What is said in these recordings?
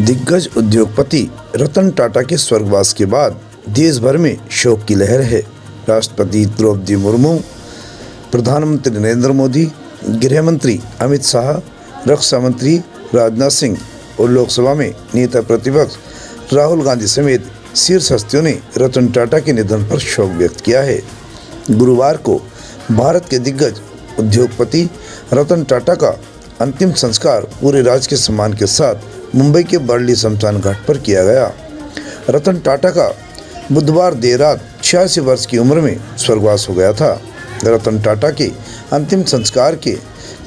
दिग्गज उद्योगपति रतन टाटा के स्वर्गवास के बाद देश भर में शोक की लहर है। राष्ट्रपति द्रौपदी मुर्मू, प्रधानमंत्री नरेंद्र मोदी, गृह मंत्री अमित शाह, रक्षा मंत्री राजनाथ सिंह और लोकसभा में नेता प्रतिपक्ष राहुल गांधी समेत शीर्ष हस्तियों ने रतन टाटा के निधन पर शोक व्यक्त किया है। गुरुवार को भारत के दिग्गज उद्योगपति रतन टाटा का अंतिम संस्कार पूरे राजकीय सम्मान के साथ मुंबई के वर्ली शमशान घाट पर किया गया। रतन टाटा का बुधवार देर रात 86 वर्ष की उम्र में स्वर्गवास हो गया था। रतन टाटा के अंतिम संस्कार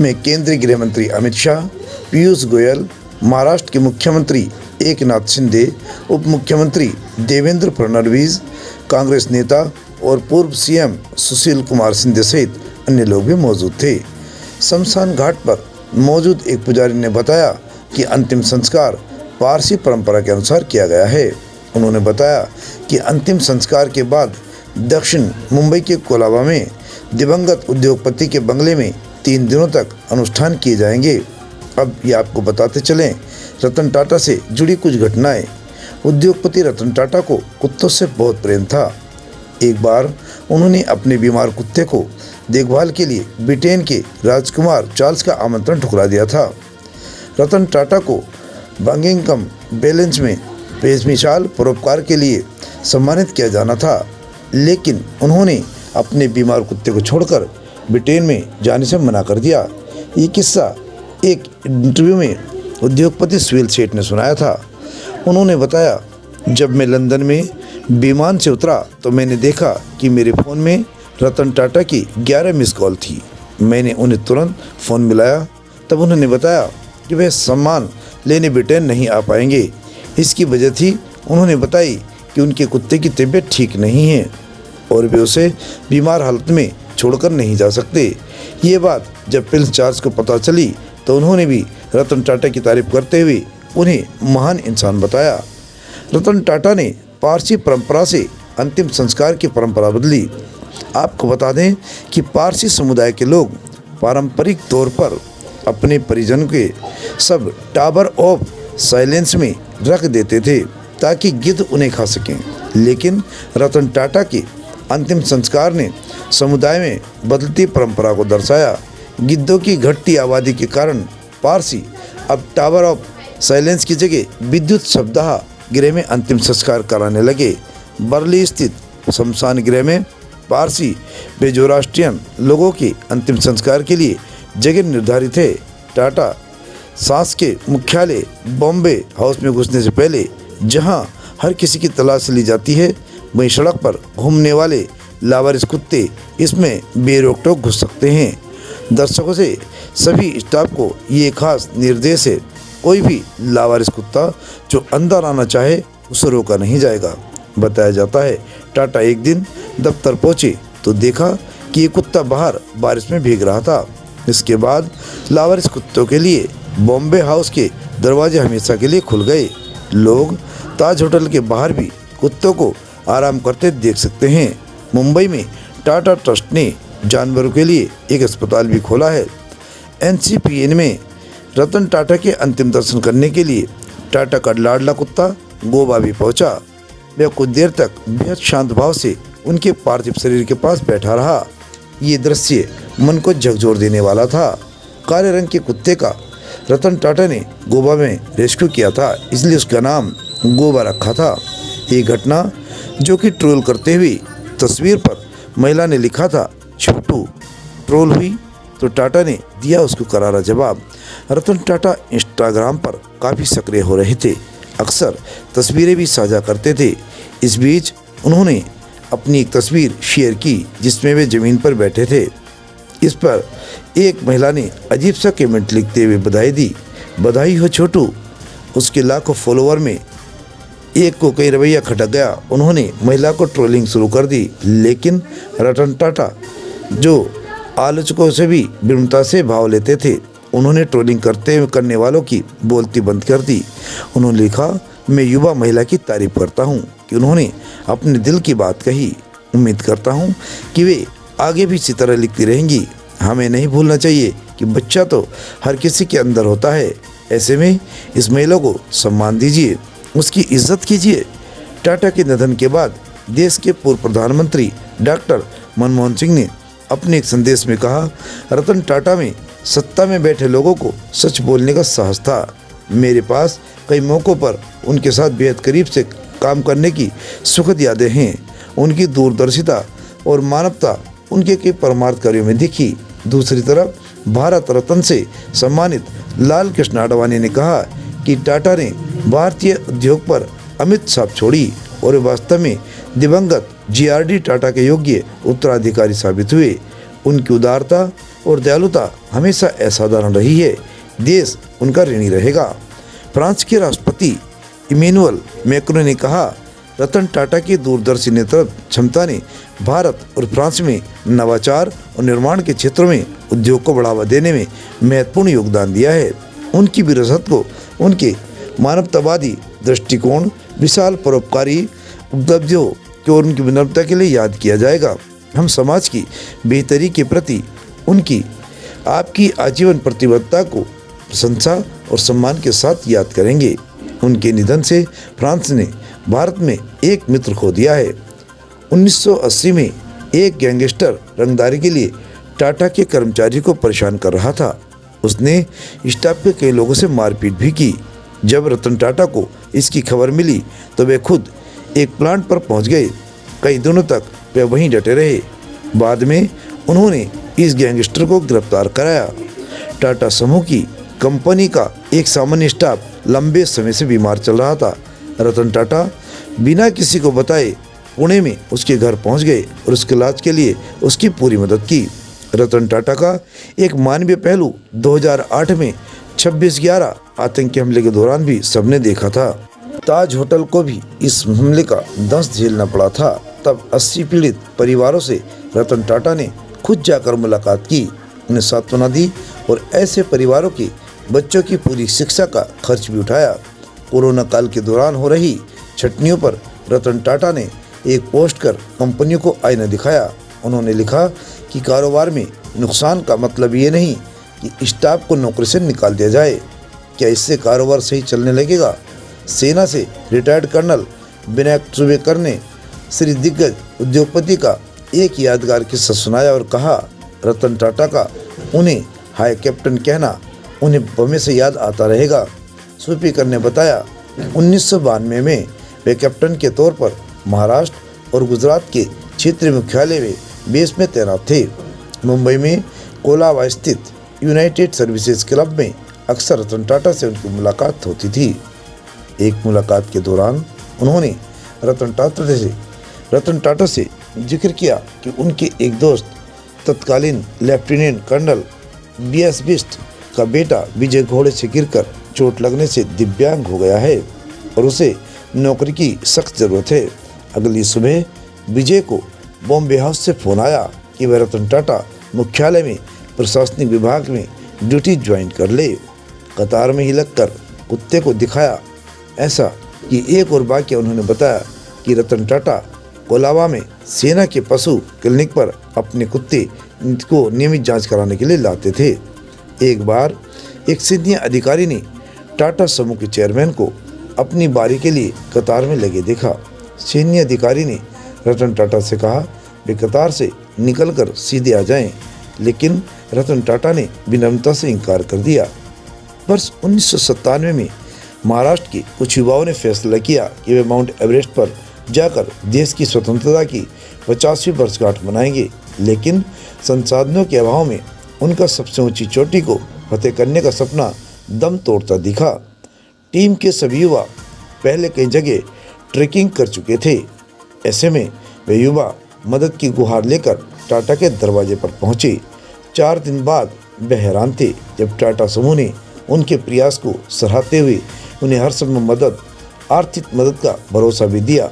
में केंद्रीय गृह मंत्री अमित शाह, पीयूष गोयल, महाराष्ट्र के मुख्यमंत्री एकनाथ शिंदे, उप मुख्यमंत्री देवेंद्र फडणवीस, कांग्रेस नेता और पूर्व सीएम सुशील कुमार शिंदे सहित अन्य लोग भी मौजूद थे। शमशान घाट पर मौजूद एक पुजारी ने बताया कि अंतिम संस्कार पारसी परंपरा के अनुसार किया गया है। उन्होंने बताया कि अंतिम संस्कार के बाद दक्षिण मुंबई के कोलाबा में दिवंगत उद्योगपति के बंगले में 3 दिनों तक अनुष्ठान किए जाएंगे। अब ये आपको बताते चलें रतन टाटा से जुड़ी कुछ घटनाएं। उद्योगपति रतन टाटा को कुत्तों से बहुत प्रेम था। एक बार उन्होंने अपने बीमार कुत्ते को देखभाल के लिए ब्रिटेन के राजकुमार चार्ल्स का आमंत्रण ठुकरा दिया था। रतन टाटा को बकिंघम पैलेस में बेमिसाल परोपकार के लिए सम्मानित किया जाना था, लेकिन उन्होंने अपने बीमार कुत्ते को छोड़कर ब्रिटेन में जाने से मना कर दिया। ये किस्सा एक इंटरव्यू में उद्योगपति सुशील सेठ ने सुनाया था। उन्होंने बताया, जब मैं लंदन में विमान से उतरा तो मैंने देखा कि मेरे फ़ोन में रतन टाटा की 11 मिस कॉल थी। मैंने उन्हें तुरंत फ़ोन मिलाया। तब उन्होंने बताया कि वह सम्मान लेने ब्रिटेन नहीं आ पाएंगे। इसकी वजह थी उन्होंने बताई कि उनके कुत्ते की तबीयत ठीक नहीं है और वे उसे बीमार हालत में छोड़कर नहीं जा सकते। ये बात जब प्रिंस चार्ल्स को पता चली तो उन्होंने भी रतन टाटा की तारीफ करते हुए उन्हें महान इंसान बताया। रतन टाटा ने पारसी परंपरा से अंतिम संस्कार की परंपरा बदली। आपको बता दें कि पारसी समुदाय के लोग पारंपरिक तौर पर अपने परिजन के सब टावर ऑफ साइलेंस में रख देते थे ताकि गिद्ध उन्हें खा सकें, लेकिन रतन टाटा के अंतिम संस्कार ने समुदाय में बदलती परंपरा को दर्शाया। गिद्धों की घटती आबादी के कारण पारसी अब टावर ऑफ साइलेंस की जगह विद्युत शवदाह गृह में अंतिम संस्कार कराने लगे। वर्ली स्थित शमशान गृह में पारसी बेजोरास्ट्रियन लोगों के अंतिम संस्कार के लिए जगह निर्धारित है। टाटा सांस के मुख्यालय बॉम्बे हाउस में घुसने से पहले जहां हर किसी की तलाश ली जाती है, वहीं सड़क पर घूमने वाले लावारिस कुत्ते इसमें बेरोक-टोक घुस सकते हैं। दर्शकों से सभी स्टाफ को ये खास निर्देश है, कोई भी लावारिस कुत्ता जो अंदर आना चाहे उसे रोका नहीं जाएगा। बताया जाता है टाटा एक दिन दफ्तर पहुंचे तो देखा कि ये कुत्ता बाहर बारिश में भीग रहा था। इसके बाद लावारिस कुत्तों के लिए बॉम्बे हाउस के दरवाजे हमेशा के लिए खुल गए। लोग ताज होटल के बाहर भी कुत्तों को आराम करते देख सकते हैं। मुंबई में टाटा ट्रस्ट ने जानवरों के लिए एक अस्पताल भी खोला है। एनसीपीएन में रतन टाटा के अंतिम दर्शन करने के लिए टाटा का लाडला कुत्ता गोबा भी पहुंचा। वह कुछ देर तक बेहद शांत भाव से उनके पार्थिव शरीर के पास बैठा रहा। ये दृश्य मन को झकझोर देने वाला था। काले रंग के कुत्ते का रतन टाटा ने गोबा में रेस्क्यू किया था, इसलिए उसका नाम गोबा रखा था। ये घटना जो कि ट्रोल करते हुए तस्वीर पर महिला ने लिखा था छोटू, ट्रोल हुई तो टाटा ने दिया उसको करारा जवाब। रतन टाटा इंस्टाग्राम पर काफ़ी सक्रिय हो रहे थे, अक्सर तस्वीरें भी साझा करते थे। इस बीच उन्होंने अपनी एक तस्वीर शेयर की जिसमें वे ज़मीन पर बैठे थे। इस पर एक महिला ने अजीब सा कमेंट लिखते हुए बधाई दी। बधाई हो छोटू। उसके लाखों फॉलोअर में एक को कई रवैया खटक गया। उन्होंने महिला को ट्रोलिंग शुरू कर दी, लेकिन रतन टाटा जो आलोचकों से भी विनम्रता से भाव लेते थे, उन्होंने ट्रोलिंग करने वालों की बोलती बंद कर दी। उन्होंने लिखा, मैं युवा महिला की तारीफ करता हूँ कि उन्होंने अपने दिल की बात कही। उम्मीद करता हूँ कि वे आगे भी इसी तरह लिखती रहेंगी। हमें नहीं भूलना चाहिए कि बच्चा तो हर किसी के अंदर होता है, ऐसे में इस महिला को सम्मान दीजिए, उसकी इज्जत कीजिए। टाटा के निधन के बाद देश के पूर्व प्रधानमंत्री डॉक्टर मनमोहन सिंह ने अपने एक संदेश में कहा, रतन टाटा में सत्ता में बैठे लोगों को सच बोलने का साहस था। मेरे पास कई मौक़ों पर उनके साथ बेहद करीब से काम करने की सुखद यादें हैं। उनकी दूरदर्शिता और मानवता उनके कई परमार्थ कार्यों में दिखी। दूसरी तरफ भारत रत्न से सम्मानित लाल कृष्ण आडवाणी ने कहा कि टाटा ने भारतीय उद्योग पर अमिट छाप छोड़ी और वे वास्तव में दिवंगत GRD टाटा के योग्य उत्तराधिकारी साबित हुए। उनकी उदारता और दयालुता हमेशा असाधारण रही है। देश उनका ऋणी रहेगा। फ्रांस के राष्ट्रपति इमैनुअल मैक्रों ने कहा, रतन टाटा की दूरदर्शी नेतृत्व क्षमता ने भारत और फ्रांस में नवाचार और निर्माण के क्षेत्रों में उद्योग को बढ़ावा देने में महत्वपूर्ण योगदान दिया है। उनकी विरासत को उनके मानवतावादी दृष्टिकोण, विशाल परोपकारी उपलब्धियों और उनकी विनम्रता के लिए याद किया जाएगा। हम समाज की बेहतरी के प्रति उनकी आपकी आजीवन प्रतिबद्धता को प्रशंसा और सम्मान के साथ याद करेंगे। उनके निधन से फ्रांस ने भारत में एक मित्र खो दिया है। 1980 में एक गैंगस्टर रंगदारी के लिए टाटा के कर्मचारी को परेशान कर रहा था। उसने स्टाफ के कई लोगों से मारपीट भी की। जब रतन टाटा को इसकी खबर मिली तो वे खुद एक प्लांट पर पहुंच गए। कई दिनों तक वे वहीं डटे रहे। बाद में उन्होंने इस गैंगस्टर को गिरफ्तार कराया। टाटा समूह की कंपनी का एक सामान्य स्टाफ लंबे समय से बीमार चल रहा था। रतन टाटा बिना किसी को बताए पुणे में उसके घर पहुंच गए और उसके इलाज के लिए उसकी पूरी मदद की। रतन टाटा का एक मानवीय पहलू 2008 में 26/11 आतंकी हमले के दौरान भी सबने देखा था। ताज होटल को भी इस हमले का दंश झेलना पड़ा था। तब 80 पीड़ित परिवारों से रतन टाटा ने खुद जाकर मुलाकात की, उन्हें सांत्वना दी और ऐसे परिवारों के बच्चों की पूरी शिक्षा का खर्च भी उठाया। कोरोना काल के दौरान हो रही छटनियों पर रतन टाटा ने एक पोस्ट कर कंपनियों को आईना दिखाया। उन्होंने लिखा कि कारोबार में नुकसान का मतलब ये नहीं कि स्टाफ को नौकरी से निकाल दिया जाए। क्या इससे कारोबार सही चलने लगेगा? सेना से रिटायर्ड कर्नल विनायक चुबेकर ने श्री दिग्गज उद्योगपति का एक यादगार किस्सा सुनाया और कहा, रतन टाटा का उन्हें हाय कैप्टन कहना उन्हें हमेशा याद आता रहेगा। स्पीकर ने बताया कि 1992 में वे कैप्टन के तौर पर महाराष्ट्र और गुजरात के क्षेत्रीय मुख्यालय में बेस में तैनात थे। मुंबई में कोलाबा स्थित यूनाइटेड सर्विसेज क्लब में अक्सर रतन टाटा से उनकी मुलाकात होती थी। एक मुलाकात के दौरान उन्होंने रतन टाटा से जिक्र किया कि उनके एक दोस्त तत्कालीन लेफ्टिनेंट कर्नल BS बिस्ट का बेटा विजय घोड़े से गिरकर चोट लगने से दिव्यांग हो गया है और उसे नौकरी की सख्त ज़रूरत है। अगली सुबह विजय को बॉम्बे हाउस से फ़ोन आया कि वह रतन टाटा मुख्यालय में प्रशासनिक विभाग में ड्यूटी ज्वाइन कर ले। कतार में ही लगकर कुत्ते को दिखाया। ऐसा कि एक और वाकया उन्होंने बताया कि रतन टाटा कोलाबा में सेना के पशु क्लिनिक पर अपने कुत्ते को नियमित जांच कराने के लिए लाते थे। एक बार एक सीनियर अधिकारी ने टाटा समूह के चेयरमैन को अपनी बारी के लिए कतार में लगे देखा। सीनियर अधिकारी ने रतन टाटा से कहा वे कतार से निकलकर सीधे आ जाएं, लेकिन रतन टाटा ने विनम्रता से इनकार कर दिया। वर्ष 1997 में महाराष्ट्र के कुछ युवाओं ने फैसला किया कि वे माउंट एवरेस्ट पर जाकर देश की स्वतंत्रता की 50वीं वर्षगांठ मनाएंगे, लेकिन संसाधनों के अभाव में उनका सबसे ऊंची चोटी को फतेह करने का सपना दम तोड़ता दिखा। टीम के सभी युवा पहले कई जगह ट्रैकिंग कर चुके थे। ऐसे में वे युवा मदद की गुहार लेकर टाटा के दरवाजे पर पहुंचे। 4 दिन बाद वे हैरान थे जब टाटा समूह ने उनके प्रयास को सराहते हुए उन्हें हर समय आर्थिक मदद का भरोसा भी दिया।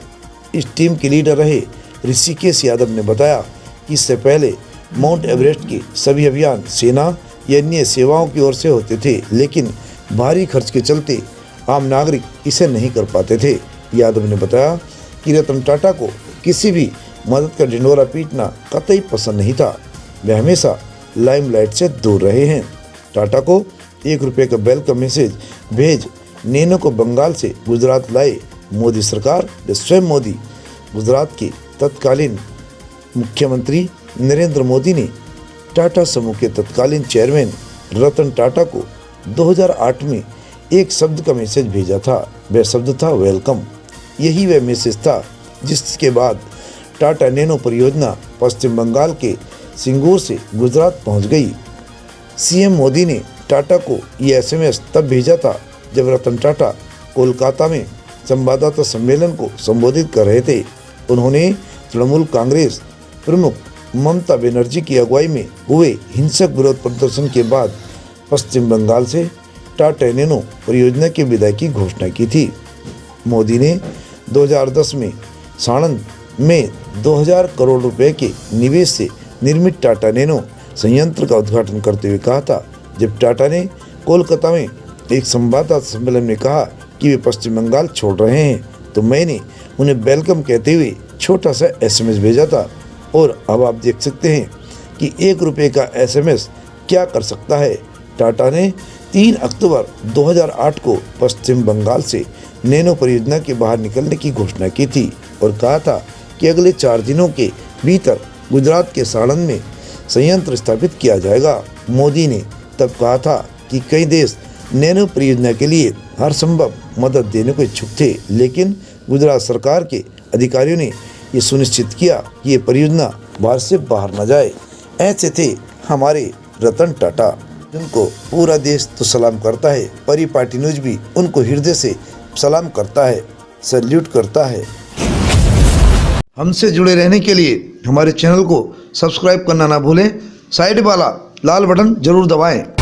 इस टीम के लीडर रहे ऋषिकेश यादव ने बताया कि इससे पहले माउंट एवरेस्ट के सभी अभियान सेना या अन्य सेवाओं की ओर से होते थे, लेकिन भारी खर्च के चलते आम नागरिक इसे नहीं कर पाते थे। यादव ने बताया कि रतन टाटा को किसी भी मदद का ढिंढोरा पीटना कतई पसंद नहीं था। वे हमेशा लाइमलाइट से दूर रहे हैं। टाटा को ₹1 का वेलकम मैसेज भेज नैनो को बंगाल से गुजरात लाए मोदी सरकार व स्वयं मोदी। गुजरात के तत्कालीन मुख्यमंत्री नरेंद्र मोदी ने टाटा समूह के तत्कालीन चेयरमैन रतन टाटा को 2008 में एक शब्द का मैसेज भेजा था। वह शब्द था वेलकम। यही वह मैसेज था जिसके बाद टाटा नैनो परियोजना पश्चिम बंगाल के सिंगूर से गुजरात पहुंच गई। सीएम मोदी ने टाटा को यह एसएमएस तब भेजा था जब रतन टाटा कोलकाता में संवाददाता सम्मेलन को संबोधित कर रहे थे। उन्होंने तृणमूल कांग्रेस प्रमुख ममता बनर्जी की अगुवाई में हुए हिंसक विरोध प्रदर्शन के बाद पश्चिम बंगाल से टाटा नैनो परियोजना की विदाई की घोषणा की थी। मोदी ने 2010 में साणंद में 2000 करोड़ रुपए के निवेश से निर्मित टाटा नैनो संयंत्र का उद्घाटन करते हुए कहा था। जब टाटा ने कोलकाता में एक संवाददाता सम्मेलन में कहा कि वे पश्चिम बंगाल छोड़ रहे हैं, तो मैंने उन्हें वेलकम कहते हुए छोटा सा एसएमएस भेजा था। और अब आप देख सकते हैं कि ₹1 का एसएमएस क्या कर सकता है। टाटा ने 3 अक्टूबर 2008 को पश्चिम बंगाल से नैनो परियोजना के बाहर निकलने की घोषणा की थी और कहा था कि अगले 4 दिनों के भीतर गुजरात के साणंद में संयंत्र स्थापित किया जाएगा। मोदी ने तब कहा था कि कई देश नैनो परियोजना के लिए हर संभव मदद देने को इच्छुक थे, लेकिन गुजरात सरकार के अधिकारियों ने ये सुनिश्चित किया कि ये परियोजना भारत से बाहर न जाए। ऐसे थे हमारे रतन टाटा, जिनको पूरा देश तो सलाम करता है। परी पार्टी न्यूज भी उनको हृदय से सलाम करता है, सैल्यूट करता है। हमसे जुड़े रहने के लिए हमारे चैनल को सब्सक्राइब करना ना भूलें। साइड वाला लाल बटन जरूर दबाएं।